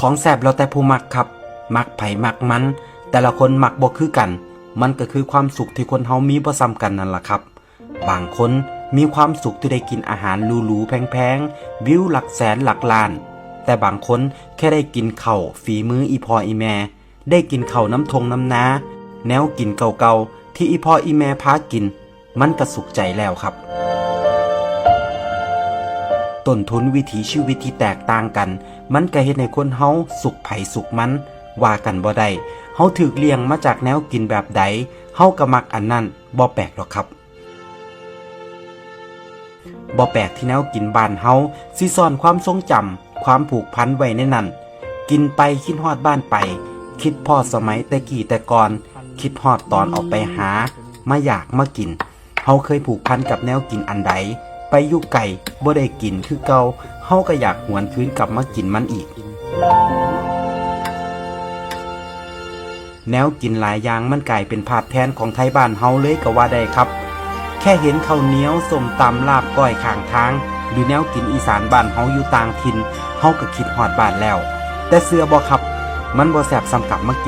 ของแซ่บแล้วแต่ผู้มักครับมักไผมักมันแต่ละคนมักบ่คือกันมันก็คือความสุขที่คนเฮามีบ่ซ้ำกันนั่นล่ะครับบางคนมีความสุขที่ได้กินอาหารหรูๆแพงๆวิวหลักแสนหลักล้านแต่บางคนแค่ได้กินข้าวฝีมืออีพ่ออีแม่ได้กินข้าวน้ำทงน้ำนาแนวกินเก่าๆที่อีพ่ออีแม่พากินมันก็สุขใจแล้วครับต้นทุนวิถีชีวิตที่แตกต่างกันมันก็เฮ็ดให้คนเฮาสุขไผสุขมันว่ากันบ่ได้เฮาถูกเลี้ยงมาจากแนวกินแบบใดเฮาก็มักอันนั้นบ่แปลกหรอกครับบ่แปลกที่แนวกินบ้านเฮาสิซ่อนความทรงจำความผูกพันไว้ในนั้นกินไปคิดฮอดบ้านไปคิดพอสมัยแต่กี้แต่ก่อนคิดฮอดตอนออกไปหามาอยากมากินเฮาเคยผูกพันกับแนวกินอันใดไปอยู่ไกลบ่ได้กินคือเก่าเฮาก็อยากหวนคืนกลับมากินมันอีกแนวกินหลายอย่างมันกลายเป็นภาพแทนของไทยบ้านเฮาเลยก็ว่าได้ครับแค่เห็นข้าวเหนียวส้มตำลาบก้อยข้างทางหรือแนวกินอีสานบ้านเฮาอยู่ต่างถิ่นเฮาก็คิดฮอดบ้านแล้วแต่เชื่อบ่ครับมันบ่แซ่บสำกับมากิน